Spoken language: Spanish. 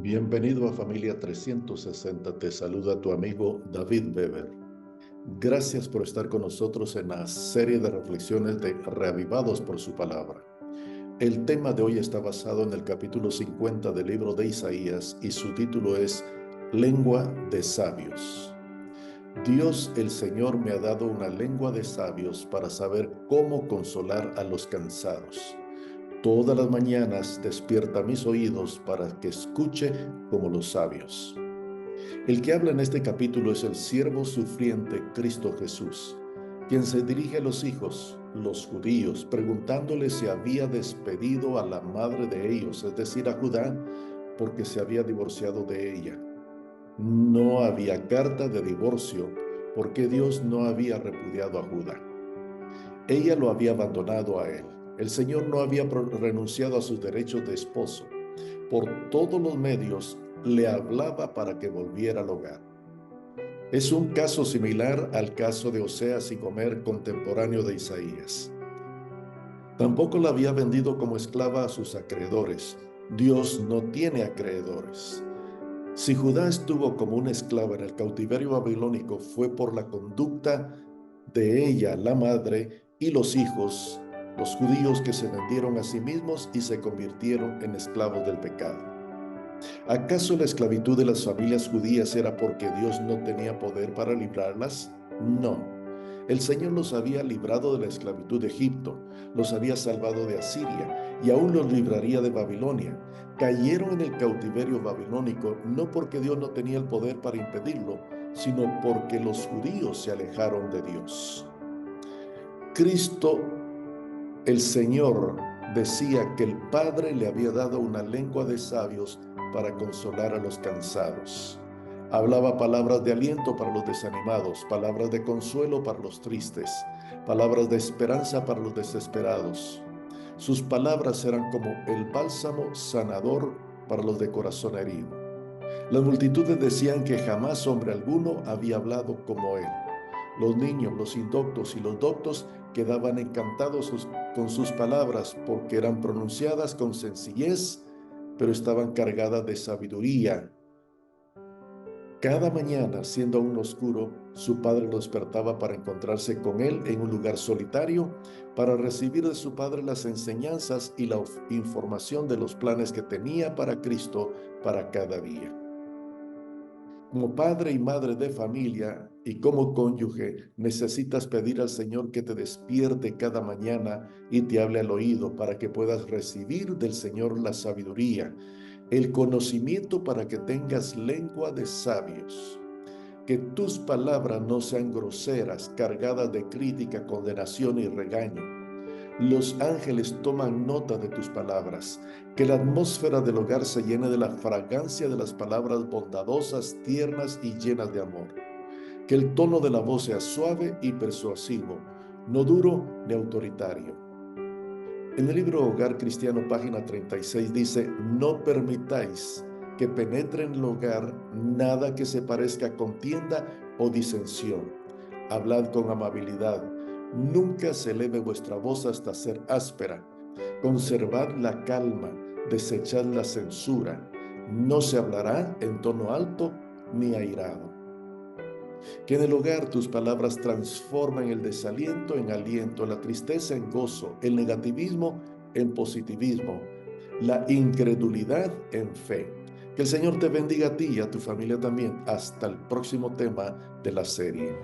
Bienvenido a Familia 360. Te saluda tu amigo David Weber. Gracias por estar con nosotros en la serie de reflexiones de Reavivados por su palabra. El tema de hoy está basado en el capítulo 50 del libro de Isaías y su título es Lengua de Sabios. Dios el Señor me ha dado una lengua de sabios para saber cómo consolar a los cansados. Todas las mañanas despierta mis oídos para que escuche como los sabios. El que habla en este capítulo es el siervo sufriente Cristo Jesús, quien se dirige a los hijos, los judíos, preguntándole si había despedido a la madre de ellos, es decir, a Judá, porque se había divorciado de ella. No había carta de divorcio, porque Dios no había repudiado a Judá. Ella lo había abandonado a él. El Señor no había renunciado a sus derechos de esposo. Por todos los medios le hablaba para que volviera al hogar. Es un caso similar al caso de Oseas y Gomer, contemporáneo de Isaías. Tampoco la había vendido como esclava a sus acreedores. Dios no tiene acreedores. Si Judá estuvo como una esclava en el cautiverio babilónico, fue por la conducta de ella, la madre, y los hijos, los judíos que se vendieron a sí mismos y se convirtieron en esclavos del pecado. ¿Acaso la esclavitud de las familias judías era porque Dios no tenía poder para librarlas? No. El Señor los había librado de la esclavitud de Egipto, los había salvado de Asiria y aún los libraría de Babilonia. Cayeron en el cautiverio babilónico no porque Dios no tenía el poder para impedirlo, sino porque los judíos se alejaron de Dios. Cristo, el Señor, decía que el Padre le había dado una lengua de sabios para consolar a los cansados. Hablaba palabras de aliento para los desanimados, palabras de consuelo para los tristes, palabras de esperanza para los desesperados. Sus palabras eran como el bálsamo sanador para los de corazón herido. Las multitudes decían que jamás hombre alguno había hablado como él. Los niños, los indoctos y los doctos quedaban encantados con sus palabras porque eran pronunciadas con sencillez, pero estaban cargadas de sabiduría. Cada mañana, siendo aún oscuro, su padre lo despertaba para encontrarse con él en un lugar solitario, para recibir de su padre las enseñanzas y la información de los planes que tenía para Cristo para cada día. Como padre y madre de familia y como cónyuge, necesitas pedir al Señor que te despierte cada mañana y te hable al oído para que puedas recibir del Señor la sabiduría, el conocimiento para que tengas lengua de sabios. Que tus palabras no sean groseras, cargadas de crítica, condenación y regaño. Los ángeles toman nota de tus palabras. Que la atmósfera del hogar se llene de la fragancia de las palabras bondadosas, tiernas y llenas de amor. Que el tono de la voz sea suave y persuasivo, no duro ni autoritario. En el libro Hogar Cristiano, página 36, dice: no permitáis que penetre en el hogar nada que se parezca a contienda o disensión. Hablad con amabilidad. Nunca se eleve vuestra voz hasta ser áspera. Conservad la calma, desechad la censura. No se hablará en tono alto ni airado. Que en el hogar tus palabras transformen el desaliento en aliento, la tristeza en gozo, el negativismo en positivismo, la incredulidad en fe. Que el Señor te bendiga a ti y a tu familia también. Hasta el próximo tema de la serie.